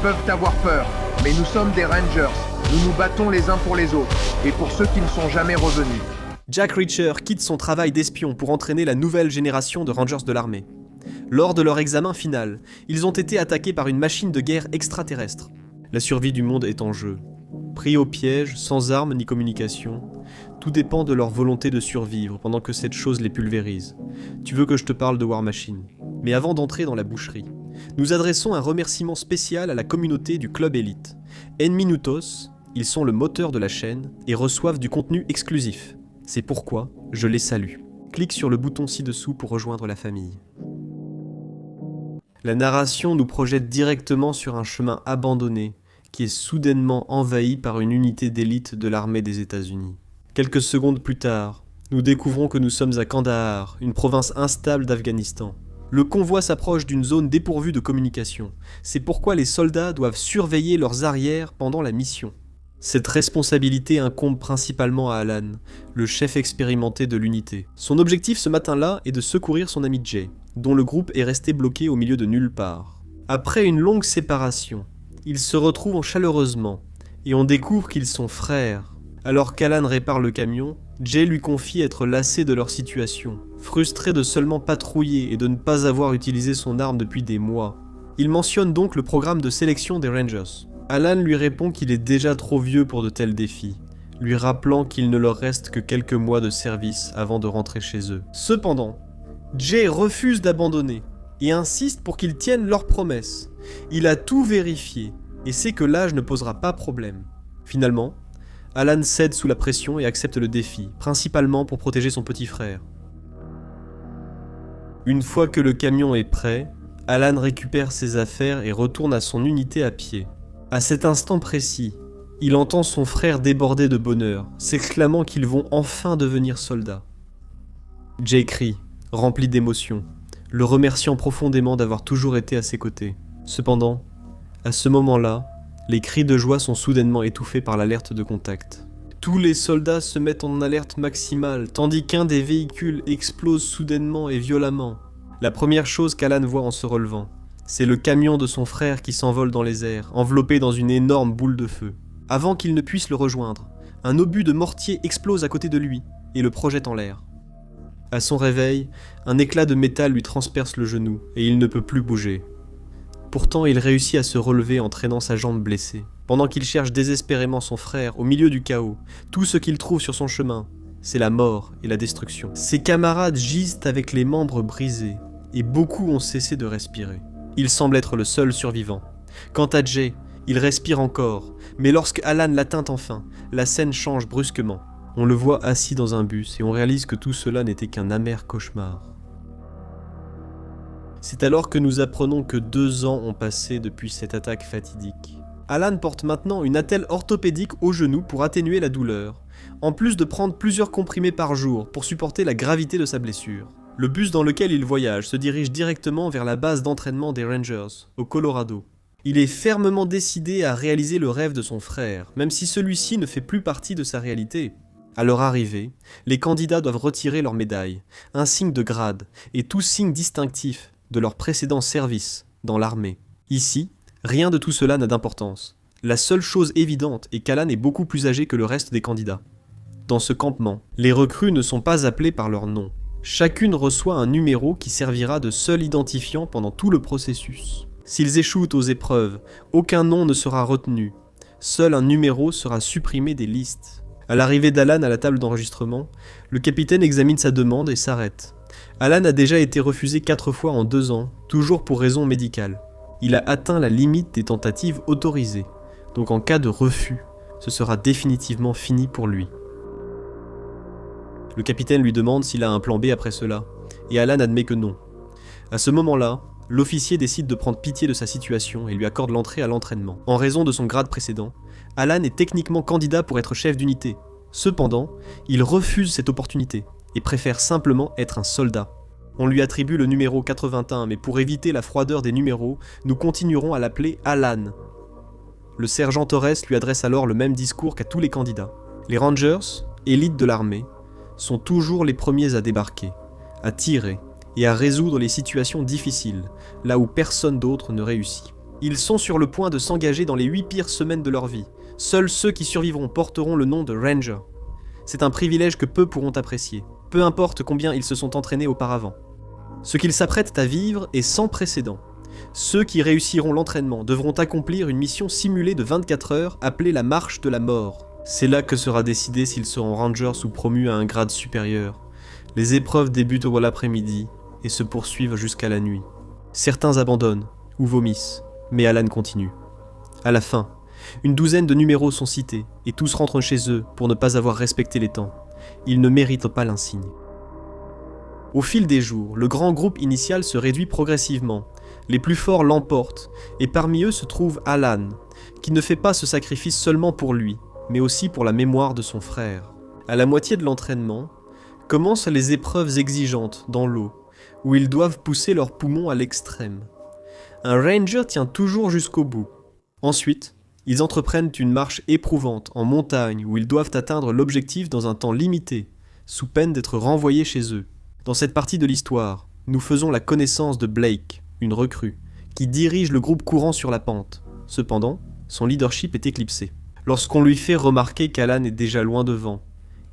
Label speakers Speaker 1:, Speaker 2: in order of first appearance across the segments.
Speaker 1: peuvent avoir peur, mais nous sommes des Rangers. Nous nous battons les uns pour les autres, et pour ceux qui ne sont jamais revenus.
Speaker 2: Jack Reacher quitte son travail d'espion pour entraîner la nouvelle génération de Rangers de l'armée. Lors de leur examen final, ils ont été attaqués par une machine de guerre extraterrestre. La survie du monde est en jeu. Pris au piège, sans armes ni communication, tout dépend de leur volonté de survivre pendant que cette chose les pulvérise. Tu veux que je te parle de War Machine? Mais avant d'entrer dans la boucherie, nous adressons un remerciement spécial à la communauté du Club Elite. En Minutos, ils sont le moteur de la chaîne et reçoivent du contenu exclusif. C'est pourquoi je les salue. Clique sur le bouton ci-dessous pour rejoindre la famille. La narration nous projette directement sur un chemin abandonné qui est soudainement envahi par une unité d'élite de l'armée des États-Unis. Quelques secondes plus tard, nous découvrons que nous sommes à Kandahar, une province instable d'Afghanistan. Le convoi s'approche d'une zone dépourvue de communication. C'est pourquoi les soldats doivent surveiller leurs arrières pendant la mission. Cette responsabilité incombe principalement à Alan, le chef expérimenté de l'unité. Son objectif ce matin-là est de secourir son ami Jay, dont le groupe est resté bloqué au milieu de nulle part. Après une longue séparation, ils se retrouvent chaleureusement, et on découvre qu'ils sont frères. Alors qu'Alan répare le camion, Jay lui confie être lassé de leur situation, frustré de seulement patrouiller et de ne pas avoir utilisé son arme depuis des mois. Il mentionne donc le programme de sélection des Rangers. Alan lui répond qu'il est déjà trop vieux pour de tels défis, lui rappelant qu'il ne leur reste que quelques mois de service avant de rentrer chez eux. Cependant, Jay refuse d'abandonner et insiste pour qu'ils tiennent leurs promesses. Il a tout vérifié et sait que l'âge ne posera pas problème. Finalement, Alan cède sous la pression et accepte le défi, principalement pour protéger son petit frère. Une fois que le camion est prêt, Alan récupère ses affaires et retourne à son unité à pied. À cet instant précis, il entend son frère déborder de bonheur, s'exclamant qu'ils vont enfin devenir soldats. Jay crie, rempli d'émotion, le remerciant profondément d'avoir toujours été à ses côtés. Cependant, à ce moment-là, les cris de joie sont soudainement étouffés par l'alerte de contact. Tous les soldats se mettent en alerte maximale, tandis qu'un des véhicules explose soudainement et violemment. La première chose qu'Alan voit en se relevant, c'est le camion de son frère qui s'envole dans les airs, enveloppé dans une énorme boule de feu. Avant qu'il ne puisse le rejoindre, un obus de mortier explose à côté de lui et le projette en l'air. À son réveil, un éclat de métal lui transperce le genou et il ne peut plus bouger. Pourtant, il réussit à se relever en traînant sa jambe blessée. Pendant qu'il cherche désespérément son frère au milieu du chaos, tout ce qu'il trouve sur son chemin, c'est la mort et la destruction. Ses camarades gisent avec les membres brisés et beaucoup ont cessé de respirer. Il semble être le seul survivant. Quant à Jay, il respire encore, mais lorsque Alan l'atteint enfin, la scène change brusquement. On le voit assis dans un bus et on réalise que tout cela n'était qu'un amer cauchemar. C'est alors que nous apprenons que 2 ans ont passé depuis cette attaque fatidique. Alan porte maintenant une attelle orthopédique au genou pour atténuer la douleur, en plus de prendre plusieurs comprimés par jour pour supporter la gravité de sa blessure. Le bus dans lequel il voyage se dirige directement vers la base d'entraînement des Rangers, au Colorado. Il est fermement décidé à réaliser le rêve de son frère, même si celui-ci ne fait plus partie de sa réalité. À leur arrivée, les candidats doivent retirer leur médaille, un signe de grade et tout signe distinctif de leur précédent service dans l'armée. Ici, rien de tout cela n'a d'importance. La seule chose évidente est qu'Alan est beaucoup plus âgé que le reste des candidats. Dans ce campement, les recrues ne sont pas appelées par leur nom. Chacune reçoit un numéro qui servira de seul identifiant pendant tout le processus. S'ils échouent aux épreuves, aucun nom ne sera retenu. Seul un numéro sera supprimé des listes. À l'arrivée d'Alan à la table d'enregistrement, le capitaine examine sa demande et s'arrête. Alan a déjà été refusé 4 fois en 2 ans, toujours pour raison médicale. Il a atteint la limite des tentatives autorisées, donc en cas de refus, ce sera définitivement fini pour lui. Le capitaine lui demande s'il a un plan B après cela, et Alan admet que non. À ce moment-là, l'officier décide de prendre pitié de sa situation et lui accorde l'entrée à l'entraînement. En raison de son grade précédent, Alan est techniquement candidat pour être chef d'unité. Cependant, il refuse cette opportunité et préfère simplement être un soldat. On lui attribue le numéro 81, mais pour éviter la froideur des numéros, nous continuerons à l'appeler Alan. Le sergent Torres lui adresse alors le même discours qu'à tous les candidats. Les Rangers, élite de l'armée, sont toujours les premiers à débarquer, à tirer et à résoudre les situations difficiles, là où personne d'autre ne réussit. Ils sont sur le point de s'engager dans les 8 pires semaines de leur vie. Seuls ceux qui survivront porteront le nom de Ranger. C'est un privilège que peu pourront apprécier, peu importe combien ils se sont entraînés auparavant. Ce qu'ils s'apprêtent à vivre est sans précédent. Ceux qui réussiront l'entraînement devront accomplir une mission simulée de 24 heures appelée la marche de la mort. C'est là que sera décidé s'ils seront Rangers ou promus à un grade supérieur. Les épreuves débutent au l'après-midi et se poursuivent jusqu'à la nuit. Certains abandonnent ou vomissent, mais Alan continue. À la fin, une douzaine de numéros sont cités et tous rentrent chez eux pour ne pas avoir respecté les temps. Ils ne méritent pas l'insigne. Au fil des jours, le grand groupe initial se réduit progressivement. Les plus forts l'emportent, et parmi eux se trouve Alan, qui ne fait pas ce sacrifice seulement pour lui, mais aussi pour la mémoire de son frère. À la moitié de l'entraînement, commencent les épreuves exigeantes dans l'eau, où ils doivent pousser leurs poumons à l'extrême. Un ranger tient toujours jusqu'au bout. Ensuite, ils entreprennent une marche éprouvante en montagne où ils doivent atteindre l'objectif dans un temps limité, sous peine d'être renvoyés chez eux. Dans cette partie de l'histoire, nous faisons la connaissance de Blake, une recrue, qui dirige le groupe courant sur la pente. Cependant, son leadership est éclipsé. Lorsqu'on lui fait remarquer qu'Alan est déjà loin devant,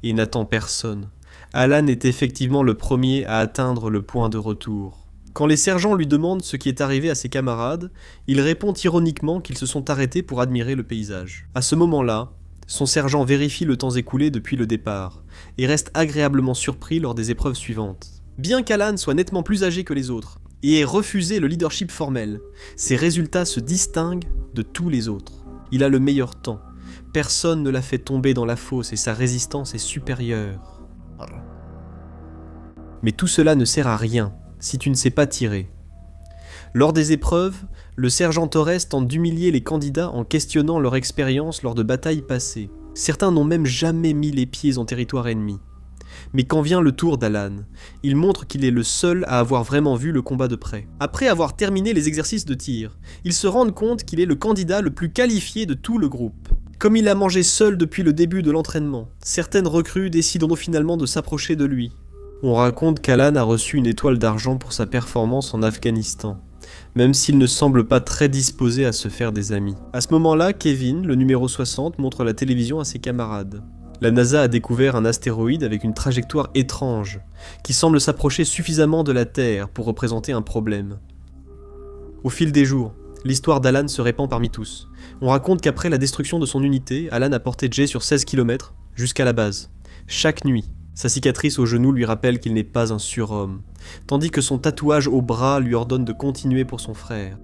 Speaker 2: et n'attend personne, Alan est effectivement le premier à atteindre le point de retour. Quand les sergents lui demandent ce qui est arrivé à ses camarades, il répond ironiquement qu'ils se sont arrêtés pour admirer le paysage. À ce moment-là, son sergent vérifie le temps écoulé depuis le départ, et reste agréablement surpris lors des épreuves suivantes. Bien qu'Alan soit nettement plus âgé que les autres, et ait refusé le leadership formel, ses résultats se distinguent de tous les autres. Il a le meilleur temps, personne ne l'a fait tomber dans la fosse et sa résistance est supérieure. Mais tout cela ne sert à rien si tu ne sais pas tirer. Lors des épreuves, le sergent Torres tente d'humilier les candidats en questionnant leur expérience lors de batailles passées. Certains n'ont même jamais mis les pieds en territoire ennemi. Mais quand vient le tour d'Alan, il montre qu'il est le seul à avoir vraiment vu le combat de près. Après avoir terminé les exercices de tir, ils se rendent compte qu'il est le candidat le plus qualifié de tout le groupe. Comme il a mangé seul depuis le début de l'entraînement, certaines recrues décideront finalement de s'approcher de lui. On raconte qu'Alan a reçu une étoile d'argent pour sa performance en Afghanistan, même s'il ne semble pas très disposé à se faire des amis. À ce moment-là, Kevin, le numéro 60, montre la télévision à ses camarades. La NASA a découvert un astéroïde avec une trajectoire étrange, qui semble s'approcher suffisamment de la Terre pour représenter un problème. Au fil des jours, l'histoire d'Alan se répand parmi tous. On raconte qu'après la destruction de son unité, Alan a porté Jay sur 16 km jusqu'à la base. Chaque nuit, sa cicatrice au genou lui rappelle qu'il n'est pas un surhomme, tandis que son tatouage au bras lui ordonne de continuer pour son frère.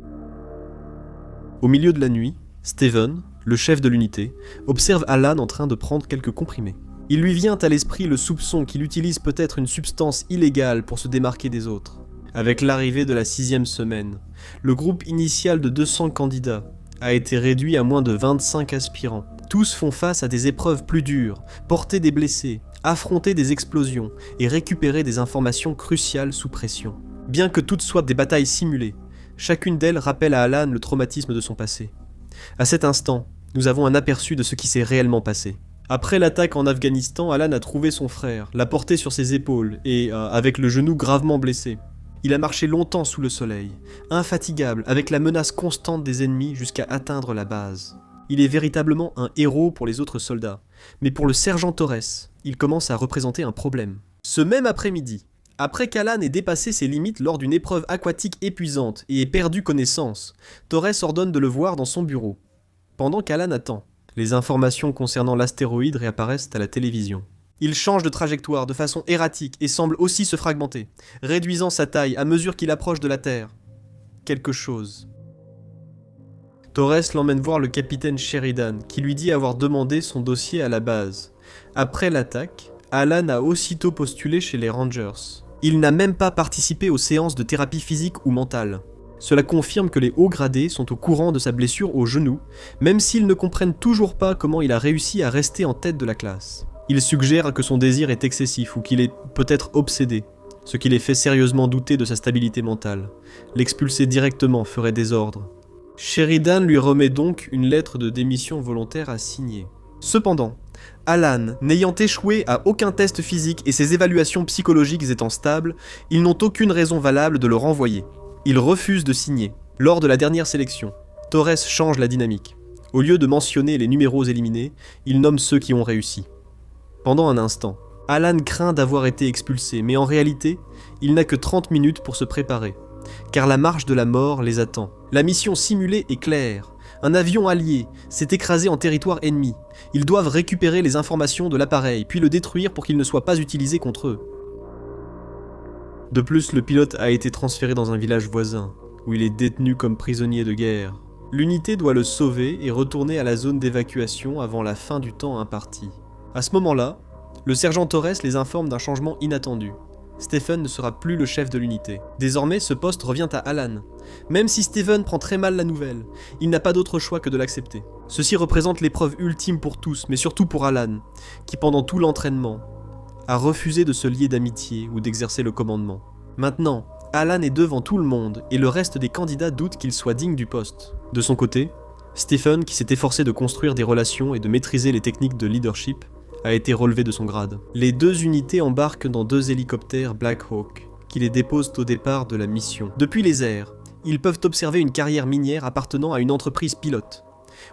Speaker 2: Au milieu de la nuit, Steven, le chef de l'unité, observe Alan en train de prendre quelques comprimés. Il lui vient à l'esprit le soupçon qu'il utilise peut-être une substance illégale pour se démarquer des autres. Avec l'arrivée de la 6e semaine, le groupe initial de 200 candidats a été réduit à moins de 25 aspirants. Tous font face à des épreuves plus dures, porter des blessés, affronter des explosions et récupérer des informations cruciales sous pression. Bien que toutes soient des batailles simulées, chacune d'elles rappelle à Alan le traumatisme de son passé. À cet instant, nous avons un aperçu de ce qui s'est réellement passé. Après l'attaque en Afghanistan, Alan a trouvé son frère, l'a porté sur ses épaules et, avec le genou gravement blessé. Il a marché longtemps sous le soleil, infatigable, avec la menace constante des ennemis jusqu'à atteindre la base. Il est véritablement un héros pour les autres soldats, mais pour le sergent Torres, il commence à représenter un problème. Ce même après-midi, après qu'Alan ait dépassé ses limites lors d'une épreuve aquatique épuisante et ait perdu connaissance, Torres ordonne de le voir dans son bureau. Pendant qu'Alan attend, les informations concernant l'astéroïde réapparaissent à la télévision. Il change de trajectoire de façon erratique et semble aussi se fragmenter, réduisant sa taille à mesure qu'il approche de la Terre. Quelque chose. Torres l'emmène voir le capitaine Sheridan, qui lui dit avoir demandé son dossier à la base. Après l'attaque, Alan a aussitôt postulé chez les Rangers. Il n'a même pas participé aux séances de thérapie physique ou mentale. Cela confirme que les hauts gradés sont au courant de sa blessure au genou, même s'ils ne comprennent toujours pas comment il a réussi à rester en tête de la classe. Ils suggèrent que son désir est excessif ou qu'il est peut-être obsédé, ce qui les fait sérieusement douter de sa stabilité mentale. L'expulser directement ferait désordre. Sheridan lui remet donc une lettre de démission volontaire à signer. Cependant, Alan, n'ayant échoué à aucun test physique et ses évaluations psychologiques étant stables, ils n'ont aucune raison valable de le renvoyer. Il refuse de signer. Lors de la dernière sélection, Torres change la dynamique. Au lieu de mentionner les numéros éliminés, il nomme ceux qui ont réussi. Pendant un instant, Alan craint d'avoir été expulsé, mais en réalité, il n'a que 30 minutes pour se préparer, car la marche de la mort les attend. La mission simulée est claire. Un avion allié s'est écrasé en territoire ennemi. Ils doivent récupérer les informations de l'appareil, puis le détruire pour qu'il ne soit pas utilisé contre eux. De plus, le pilote a été transféré dans un village voisin, où il est détenu comme prisonnier de guerre. L'unité doit le sauver et retourner à la zone d'évacuation avant la fin du temps imparti. À ce moment-là, le sergent Torres les informe d'un changement inattendu. Stephen ne sera plus le chef de l'unité. Désormais, ce poste revient à Alan. Même si Stephen prend très mal la nouvelle, il n'a pas d'autre choix que de l'accepter. Ceci représente l'épreuve ultime pour tous, mais surtout pour Alan, qui pendant tout l'entraînement a refusé de se lier d'amitié ou d'exercer le commandement. Maintenant, Alan est devant tout le monde et le reste des candidats doutent qu'il soit digne du poste. De son côté, Stephen, qui s'est efforcé de construire des relations et de maîtriser les techniques de leadership, a été relevé de son grade. Les deux unités embarquent dans 2 hélicoptères Black Hawk, qui les déposent au départ de la mission. Depuis les airs, ils peuvent observer une carrière minière appartenant à une entreprise pilote.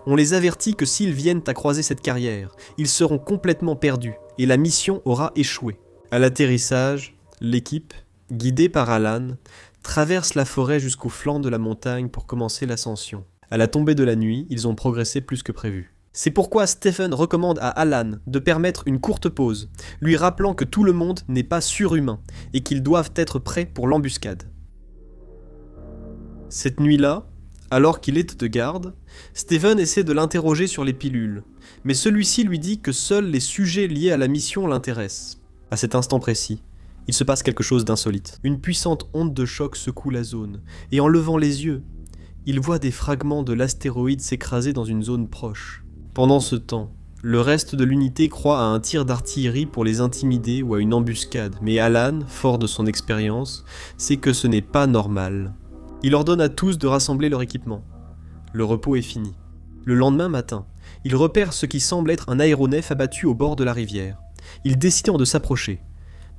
Speaker 2: On les avertit que s'ils viennent à croiser cette carrière, ils seront complètement perdus et la mission aura échoué. À l'atterrissage, l'équipe, guidée par Alan, traverse la forêt jusqu'au flanc de la montagne pour commencer l'ascension. À la tombée de la nuit, ils ont progressé plus que prévu. C'est pourquoi Stephen recommande à Alan de permettre une courte pause, lui rappelant que tout le monde n'est pas surhumain et qu'ils doivent être prêts pour l'embuscade. Cette nuit-là, alors qu'il est de garde, Stephen essaie de l'interroger sur les pilules, mais celui-ci lui dit que seuls les sujets liés à la mission l'intéressent. À cet instant précis, il se passe quelque chose d'insolite. Une puissante onde de choc secoue la zone, et en levant les yeux, il voit des fragments de l'astéroïde s'écraser dans une zone proche. Pendant ce temps, le reste de l'unité croit à un tir d'artillerie pour les intimider ou à une embuscade, mais Alan, fort de son expérience, sait que ce n'est pas normal. Il ordonne à tous de rassembler leur équipement. Le repos est fini. Le lendemain matin, il repère ce qui semble être un aéronef abattu au bord de la rivière. Il décide de s'approcher,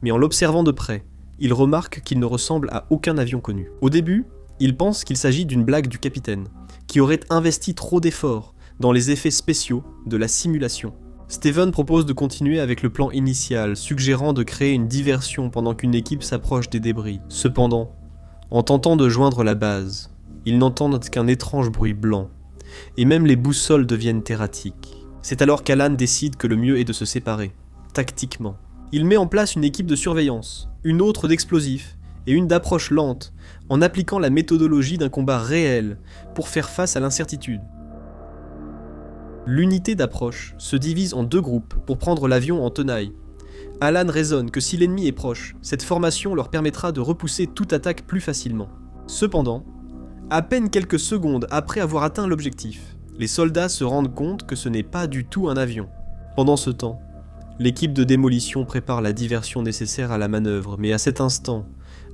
Speaker 2: mais en l'observant de près, il remarque qu'il ne ressemble à aucun avion connu. Au début, il pense qu'il s'agit d'une blague du capitaine, qui aurait investi trop d'efforts dans les effets spéciaux de la simulation. Stephen propose de continuer avec le plan initial, suggérant de créer une diversion pendant qu'une équipe s'approche des débris. Cependant, en tentant de joindre la base, ils n'entendent qu'un étrange bruit blanc, et même les boussoles deviennent erratiques. C'est alors qu'Alan décide que le mieux est de se séparer, tactiquement. Il met en place une équipe de surveillance, une autre d'explosifs, et une d'approche lente, en appliquant la méthodologie d'un combat réel pour faire face à l'incertitude. L'unité d'approche se divise en 2 groupes pour prendre l'avion en tenaille. Alan raisonne que si l'ennemi est proche, cette formation leur permettra de repousser toute attaque plus facilement. Cependant, à peine quelques secondes après avoir atteint l'objectif, les soldats se rendent compte que ce n'est pas du tout un avion. Pendant ce temps, l'équipe de démolition prépare la diversion nécessaire à la manœuvre, mais à cet instant,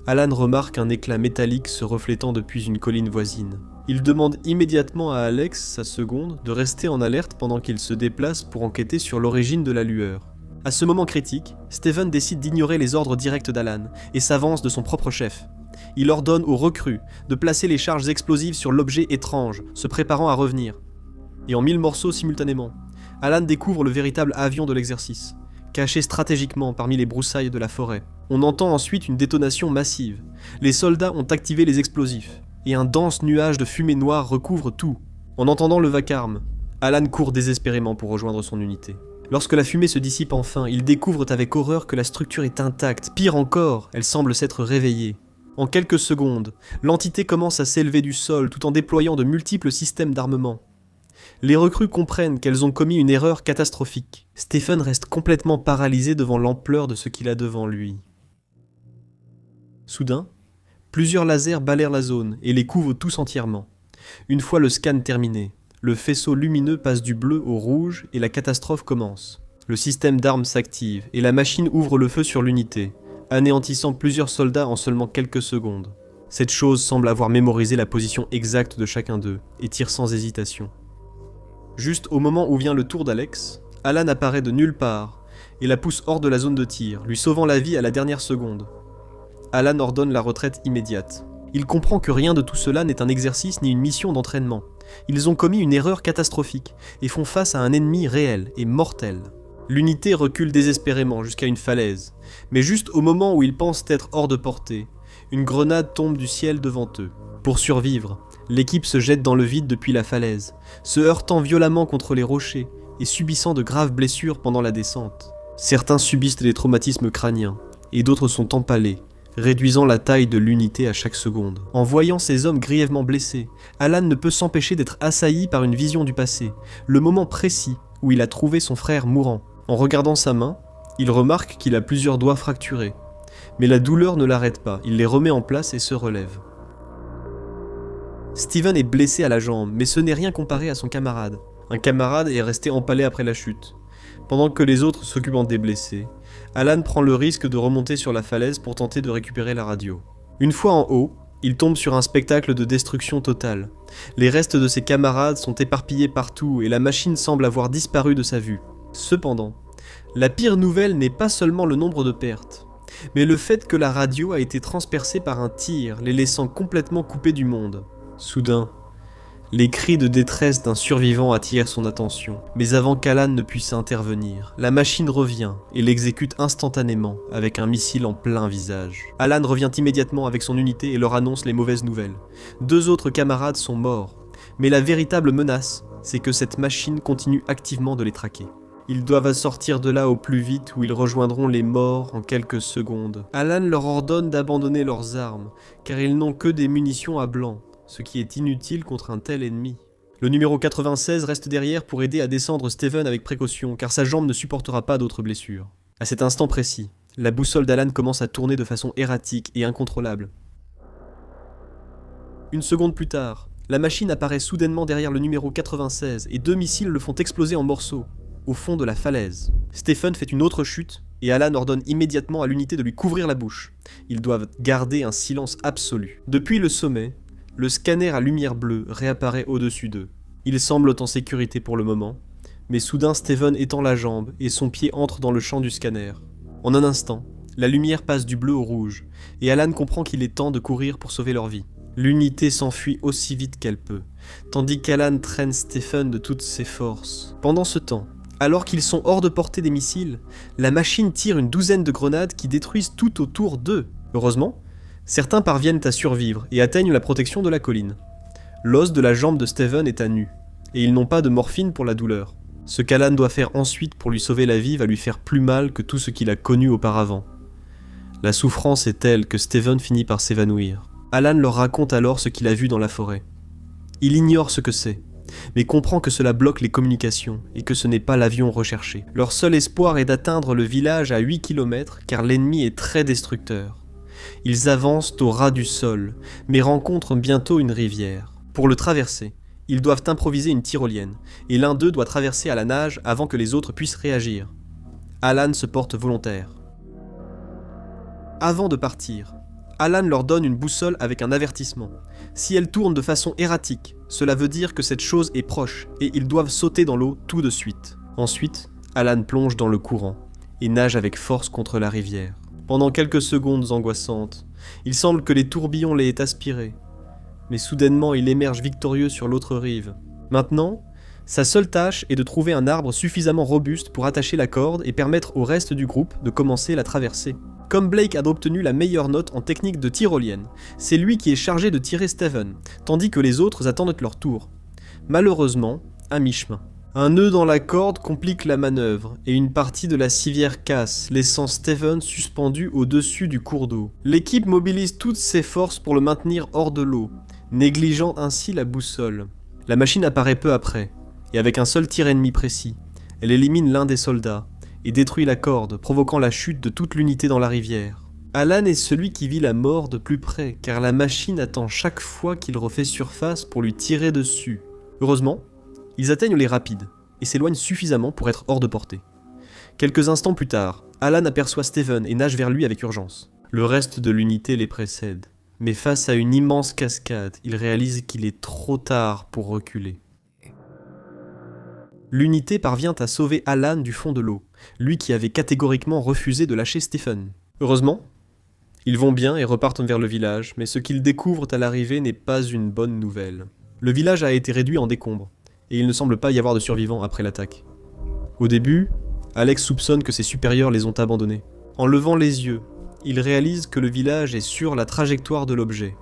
Speaker 2: Alan remarque un éclat métallique se reflétant depuis une colline voisine. Il demande immédiatement à Alex, sa seconde, de rester en alerte pendant qu'il se déplace pour enquêter sur l'origine de la lueur. À ce moment critique, Stephen décide d'ignorer les ordres directs d'Alan et s'avance de son propre chef. Il ordonne aux recrues de placer les charges explosives sur l'objet étrange, se préparant à revenir. Et en 1000 morceaux simultanément, Alan découvre le véritable avion de l'exercice, caché stratégiquement parmi les broussailles de la forêt. On entend ensuite une détonation massive. Les soldats ont activé les explosifs, et un dense nuage de fumée noire recouvre tout. En entendant le vacarme, Alan court désespérément pour rejoindre son unité. Lorsque la fumée se dissipe enfin, ils découvrent avec horreur que la structure est intacte. Pire encore, elle semble s'être réveillée. En quelques secondes, l'entité commence à s'élever du sol tout en déployant de multiples systèmes d'armement. Les recrues comprennent qu'elles ont commis une erreur catastrophique. Stephen reste complètement paralysé devant l'ampleur de ce qu'il a devant lui. Soudain, plusieurs lasers balayent la zone et les couvrent tous entièrement. Une fois le scan terminé, le faisceau lumineux passe du bleu au rouge et la catastrophe commence. Le système d'armes s'active et la machine ouvre le feu sur l'unité, anéantissant plusieurs soldats en seulement quelques secondes. Cette chose semble avoir mémorisé la position exacte de chacun d'eux et tire sans hésitation. Juste au moment où vient le tour d'Alex, Alan apparaît de nulle part et la pousse hors de la zone de tir, lui sauvant la vie à la dernière seconde. Alan ordonne la retraite immédiate. Il comprend que rien de tout cela n'est un exercice ni une mission d'entraînement, Ils ont commis une erreur catastrophique et font face à un ennemi réel et mortel. L'unité recule désespérément jusqu'à une falaise, mais juste au moment où ils pensent être hors de portée, une grenade tombe du ciel devant eux. Pour survivre, l'équipe se jette dans le vide depuis la falaise, se heurtant violemment contre les rochers et subissant de graves blessures pendant la descente. Certains subissent des traumatismes crâniens, et d'autres sont empalés, réduisant la taille de l'unité à chaque seconde. En voyant ces hommes grièvement blessés, Alan ne peut s'empêcher d'être assailli par une vision du passé, le moment précis où il a trouvé son frère mourant. En regardant sa main, il remarque qu'il a plusieurs doigts fracturés. Mais la douleur ne l'arrête pas, il les remet en place et se relève. Steven est blessé à la jambe, mais ce n'est rien comparé à son camarade. Un camarade est resté empalé après la chute. Pendant que les autres s'occupent des blessés, Alan prend le risque de remonter sur la falaise pour tenter de récupérer la radio. Une fois en haut, il tombe sur un spectacle de destruction totale. Les restes de ses camarades sont éparpillés partout et la machine semble avoir disparu de sa vue. Cependant, la pire nouvelle n'est pas seulement le nombre de pertes, mais le fait que la radio a été transpercée par un tir, les laissant complètement coupés du monde. Soudain, les cris de détresse d'un survivant attirent son attention, mais avant qu'Alan ne puisse intervenir, la machine revient et l'exécute instantanément avec un missile en plein visage. Alan revient immédiatement avec son unité et leur annonce les mauvaises nouvelles. 2 autres camarades sont morts, mais la véritable menace, c'est que cette machine continue activement de les traquer. Ils doivent sortir de là au plus vite où ils rejoindront les morts en quelques secondes. Alan leur ordonne d'abandonner leurs armes, car ils n'ont que des munitions à blanc, ce qui est inutile contre un tel ennemi. Le numéro 96 reste derrière pour aider à descendre Steven avec précaution, car sa jambe ne supportera pas d'autres blessures. À cet instant précis, la boussole d'Alan commence à tourner de façon erratique et incontrôlable. Une seconde plus tard, la machine apparaît soudainement derrière le numéro 96 et 2 missiles le font exploser en morceaux, au fond de la falaise. Stephen fait une autre chute et Alan ordonne immédiatement à l'unité de lui couvrir la bouche. Ils doivent garder un silence absolu. Depuis le sommet, le scanner à lumière bleue réapparaît au-dessus d'eux. Ils semblent en sécurité pour le moment, mais soudain Steven étend la jambe et son pied entre dans le champ du scanner. En un instant, la lumière passe du bleu au rouge, et Alan comprend qu'il est temps de courir pour sauver leur vie. L'unité s'enfuit aussi vite qu'elle peut, tandis qu'Alan traîne Stephen de toutes ses forces. Pendant ce temps, alors qu'ils sont hors de portée des missiles, la machine tire une 12aine de grenades qui détruisent tout autour d'eux. Heureusement, certains parviennent à survivre et atteignent la protection de la colline. L'os de la jambe de Steven est à nu, et ils n'ont pas de morphine pour la douleur. Ce qu'Alan doit faire ensuite pour lui sauver la vie va lui faire plus mal que tout ce qu'il a connu auparavant. La souffrance est telle que Steven finit par s'évanouir. Alan leur raconte alors ce qu'il a vu dans la forêt. Il ignore ce que c'est, mais comprend que cela bloque les communications et que ce n'est pas l'avion recherché. Leur seul espoir est d'atteindre le village à 8 km car l'ennemi est très destructeur. Ils avancent au ras du sol, mais rencontrent bientôt une rivière. Pour le traverser, ils doivent improviser une tyrolienne, et l'un d'eux doit traverser à la nage avant que les autres puissent réagir. Alan se porte volontaire. Avant de partir, Alan leur donne une boussole avec un avertissement. Si elle tourne de façon erratique, cela veut dire que cette chose est proche, et ils doivent sauter dans l'eau tout de suite. Ensuite, Alan plonge dans le courant, et nage avec force contre la rivière. Pendant quelques secondes angoissantes, il semble que les tourbillons l'aient aspiré. Mais soudainement, il émerge victorieux sur l'autre rive. Maintenant, sa seule tâche est de trouver un arbre suffisamment robuste pour attacher la corde et permettre au reste du groupe de commencer la traversée. Comme Blake a obtenu la meilleure note en technique de tyrolienne, c'est lui qui est chargé de tirer Steven, tandis que les autres attendent leur tour. Malheureusement, à mi-chemin. Un nœud dans la corde complique la manœuvre, et une partie de la civière casse, laissant Steven suspendu au-dessus du cours d'eau. L'équipe mobilise toutes ses forces pour le maintenir hors de l'eau, négligeant ainsi la boussole. La machine apparaît peu après, et avec un seul tir ennemi précis, elle élimine l'un des soldats, et détruit la corde, provoquant la chute de toute l'unité dans la rivière. Alan est celui qui vit la mort de plus près, car la machine attend chaque fois qu'il refait surface pour lui tirer dessus. Heureusement, ils atteignent les rapides, et s'éloignent suffisamment pour être hors de portée. Quelques instants plus tard, Alan aperçoit Steven et nage vers lui avec urgence. Le reste de l'unité les précède, mais face à une immense cascade, il réalise qu'il est trop tard pour reculer. L'unité parvient à sauver Alan du fond de l'eau, lui qui avait catégoriquement refusé de lâcher Stephen. Heureusement, ils vont bien et repartent vers le village, mais ce qu'ils découvrent à l'arrivée n'est pas une bonne nouvelle. Le village a été réduit en décombres, et il ne semble pas y avoir de survivants après l'attaque. Au début, Alex soupçonne que ses supérieurs les ont abandonnés. En levant les yeux, il réalise que le village est sur la trajectoire de l'objet.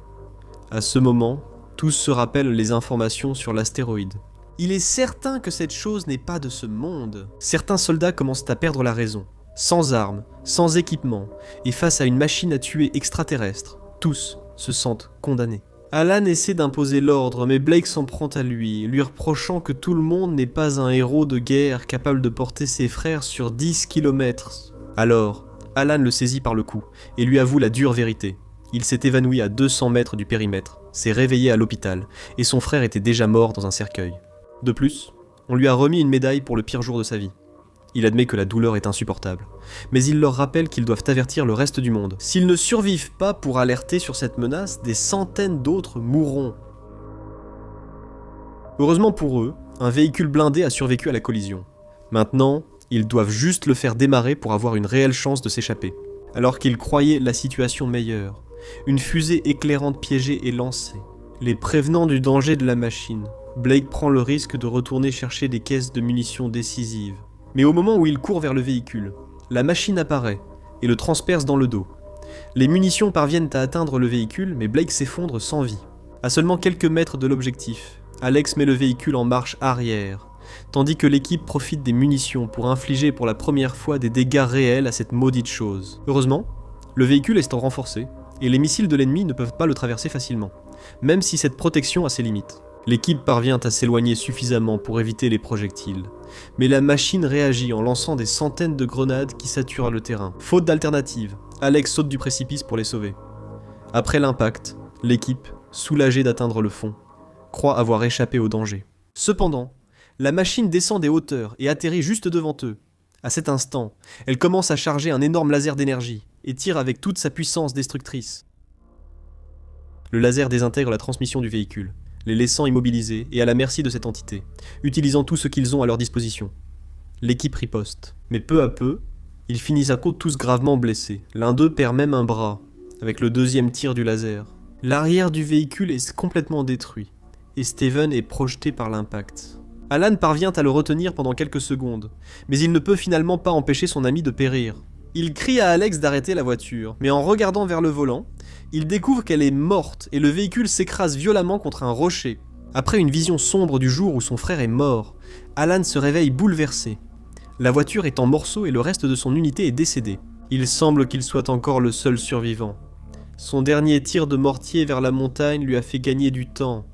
Speaker 2: À ce moment, tous se rappellent les informations sur l'astéroïde. Il est certain que cette chose n'est pas de ce monde. Certains soldats commencent à perdre la raison. Sans armes, sans équipement, et face à une machine à tuer extraterrestre, tous se sentent condamnés. Alan essaie d'imposer l'ordre, mais Blake s'en prend à lui reprochant que tout le monde n'est pas un héros de guerre capable de porter ses frères sur 10 km. Alors, Alan le saisit par le cou et lui avoue la dure vérité. Il s'est évanoui à 200 mètres du périmètre, s'est réveillé à l'hôpital, et son frère était déjà mort dans un cercueil. De plus, on lui a remis une médaille pour le pire jour de sa vie. Il admet que la douleur est insupportable, mais il leur rappelle qu'ils doivent avertir le reste du monde. S'ils ne survivent pas pour alerter sur cette menace, des centaines d'autres mourront. Heureusement pour eux, un véhicule blindé a survécu à la collision. Maintenant, ils doivent juste le faire démarrer pour avoir une réelle chance de s'échapper. Alors qu'ils croyaient la situation meilleure, une fusée éclairante piégée est lancée, les prévenant du danger de la machine. Blake prend le risque de retourner chercher des caisses de munitions décisives. Mais au moment où il court vers le véhicule, la machine apparaît et le transperce dans le dos. Les munitions parviennent à atteindre le véhicule, mais Blake s'effondre sans vie. À seulement quelques mètres de l'objectif, Alex met le véhicule en marche arrière, tandis que l'équipe profite des munitions pour infliger pour la première fois des dégâts réels à cette maudite chose. Heureusement, le véhicule est renforcé, et les missiles de l'ennemi ne peuvent pas le traverser facilement, même si cette protection a ses limites. L'équipe parvient à s'éloigner suffisamment pour éviter les projectiles, mais la machine réagit en lançant des centaines de grenades qui saturent le terrain. Faute d'alternative, Alex saute du précipice pour les sauver. Après l'impact, l'équipe, soulagée d'atteindre le fond, croit avoir échappé au danger. Cependant, la machine descend des hauteurs et atterrit juste devant eux. À cet instant, elle commence à charger un énorme laser d'énergie et tire avec toute sa puissance destructrice. Le laser désintègre la transmission du véhicule, les laissant immobilisés et à la merci de cette entité, utilisant tout ce qu'ils ont à leur disposition. L'équipe riposte, mais peu à peu, ils finissent à côte tous gravement blessés. L'un d'eux perd même un bras, avec le deuxième tir du laser. L'arrière du véhicule est complètement détruit, et Steven est projeté par l'impact. Alan parvient à le retenir pendant quelques secondes, mais il ne peut finalement pas empêcher son ami de périr. Il crie à Alex d'arrêter la voiture, mais en regardant vers le volant, il découvre qu'elle est morte et le véhicule s'écrase violemment contre un rocher. Après une vision sombre du jour où son frère est mort, Alan se réveille bouleversé. La voiture est en morceaux et le reste de son unité est décédé. Il semble qu'il soit encore le seul survivant. Son dernier tir de mortier vers la montagne lui a fait gagner du temps,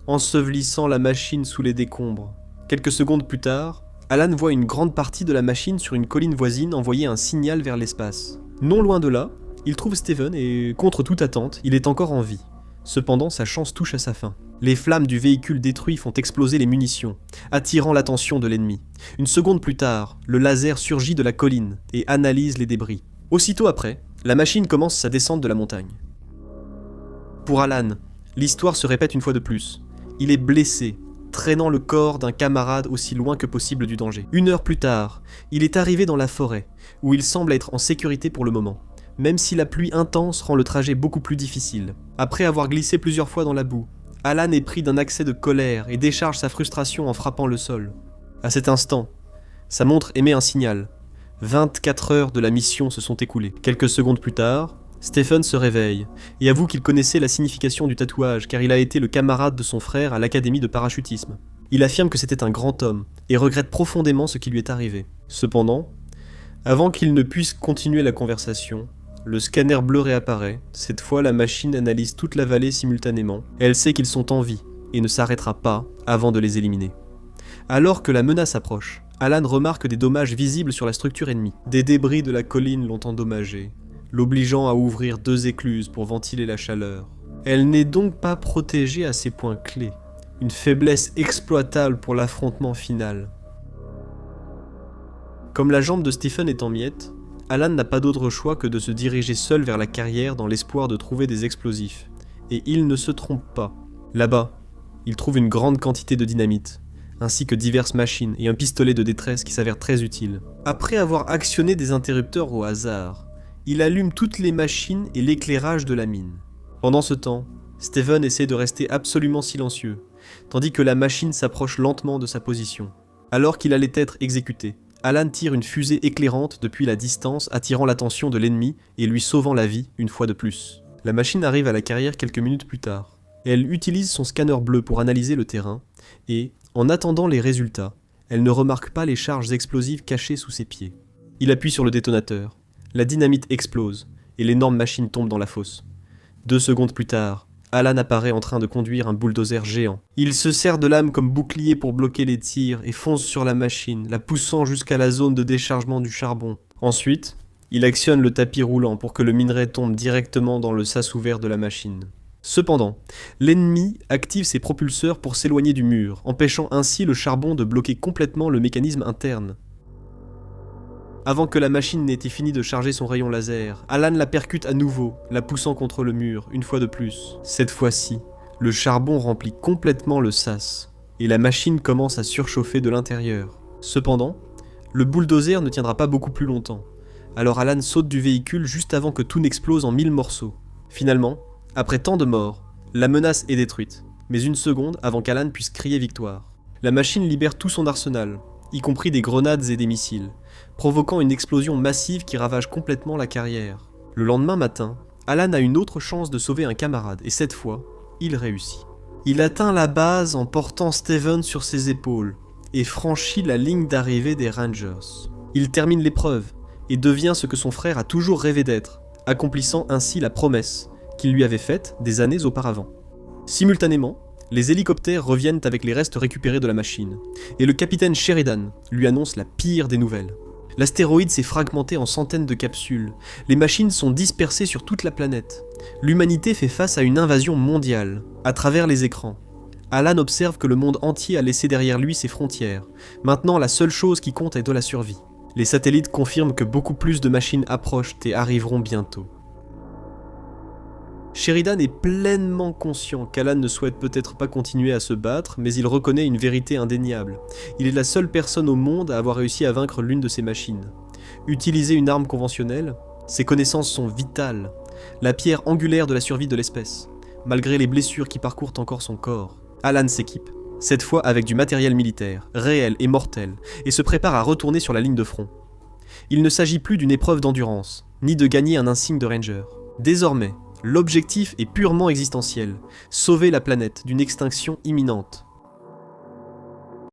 Speaker 2: ensevelissant la machine sous les décombres. Quelques secondes plus tard, Alan voit une grande partie de la machine sur une colline voisine envoyer un signal vers l'espace. Non loin de là, il trouve Steven et, contre toute attente, il est encore en vie. Cependant, sa chance touche à sa fin. Les flammes du véhicule détruit font exploser les munitions, attirant l'attention de l'ennemi. Une seconde plus tard, le laser surgit de la colline et analyse les débris. Aussitôt après, la machine commence sa descente de la montagne. Pour Alan, l'histoire se répète une fois de plus. Il est blessé, traînant le corps d'un camarade aussi loin que possible du danger. 1 heure plus tard, il est arrivé dans la forêt, où il semble être en sécurité pour le moment, même si la pluie intense rend le trajet beaucoup plus difficile. Après avoir glissé plusieurs fois dans la boue, Alan est pris d'un accès de colère et décharge sa frustration en frappant le sol. À cet instant, sa montre émet un signal. 24 heures de la mission se sont écoulées. Quelques secondes plus tard, Stephen se réveille et avoue qu'il connaissait la signification du tatouage car il a été le camarade de son frère à l'académie de parachutisme. Il affirme que c'était un grand homme et regrette profondément ce qui lui est arrivé. Cependant, avant qu'il ne puisse continuer la conversation, le scanner bleu réapparaît. Cette fois, la machine analyse toute la vallée simultanément. Elle sait qu'ils sont en vie et ne s'arrêtera pas avant de les éliminer. Alors que la menace approche, Alan remarque des dommages visibles sur la structure ennemie. Des débris de la colline l'ont endommagée, l'obligeant à ouvrir 2 écluses pour ventiler la chaleur. Elle n'est donc pas protégée à ses points clés, une faiblesse exploitable pour l'affrontement final. Comme la jambe de Stephen est en miettes, Alan n'a pas d'autre choix que de se diriger seul vers la carrière dans l'espoir de trouver des explosifs. Et il ne se trompe pas. Là-bas, il trouve une grande quantité de dynamite, ainsi que diverses machines et un pistolet de détresse qui s'avère très utile. Après avoir actionné des interrupteurs au hasard, il allume toutes les machines et l'éclairage de la mine. Pendant ce temps, Steven essaie de rester absolument silencieux, tandis que la machine s'approche lentement de sa position. Alors qu'il allait être exécuté, Alan tire une fusée éclairante depuis la distance, attirant l'attention de l'ennemi et lui sauvant la vie une fois de plus. La machine arrive à la carrière quelques minutes plus tard. Elle utilise son scanner bleu pour analyser le terrain, et, en attendant les résultats, elle ne remarque pas les charges explosives cachées sous ses pieds. Il appuie sur le détonateur. La dynamite explose, et l'énorme machine tombe dans la fosse. 2 secondes plus tard, Alan apparaît en train de conduire un bulldozer géant. Il se sert de l'âme comme bouclier pour bloquer les tirs et fonce sur la machine, la poussant jusqu'à la zone de déchargement du charbon. Ensuite, il actionne le tapis roulant pour que le minerai tombe directement dans le sas ouvert de la machine. Cependant, l'ennemi active ses propulseurs pour s'éloigner du mur, empêchant ainsi le charbon de bloquer complètement le mécanisme interne. Avant que la machine n'ait fini de charger son rayon laser, Alan la percute à nouveau, la poussant contre le mur, une fois de plus. Cette fois-ci, le charbon remplit complètement le sas, et la machine commence à surchauffer de l'intérieur. Cependant, le bulldozer ne tiendra pas beaucoup plus longtemps. Alors Alan saute du véhicule juste avant que tout n'explose en 1000 morceaux. Finalement, après tant de morts, la menace est détruite, mais une seconde avant qu'Alan puisse crier victoire. La machine libère tout son arsenal, y compris des grenades et des missiles, provoquant une explosion massive qui ravage complètement la carrière. Le lendemain matin, Alan a une autre chance de sauver un camarade, et cette fois, il réussit. Il atteint la base en portant Steven sur ses épaules, et franchit la ligne d'arrivée des Rangers. Il termine l'épreuve, et devient ce que son frère a toujours rêvé d'être, accomplissant ainsi la promesse qu'il lui avait faite des années auparavant. Simultanément, les hélicoptères reviennent avec les restes récupérés de la machine, et le capitaine Sheridan lui annonce la pire des nouvelles. L'astéroïde s'est fragmenté en centaines de capsules, les machines sont dispersées sur toute la planète. L'humanité fait face à une invasion mondiale, à travers les écrans. Alan observe que le monde entier a laissé derrière lui ses frontières. Maintenant, la seule chose qui compte est de la survie. Les satellites confirment que beaucoup plus de machines approchent et arriveront bientôt. Sheridan est pleinement conscient qu'Alan ne souhaite peut-être pas continuer à se battre, mais il reconnaît une vérité indéniable. Il est la seule personne au monde à avoir réussi à vaincre l'une de ces machines. Utiliser une arme conventionnelle, ses connaissances sont vitales, la pierre angulaire de la survie de l'espèce, malgré les blessures qui parcourent encore son corps. Alan s'équipe, cette fois avec du matériel militaire, réel et mortel, et se prépare à retourner sur la ligne de front. Il ne s'agit plus d'une épreuve d'endurance, ni de gagner un insigne de ranger. Désormais, l'objectif est purement existentiel, sauver la planète d'une extinction imminente.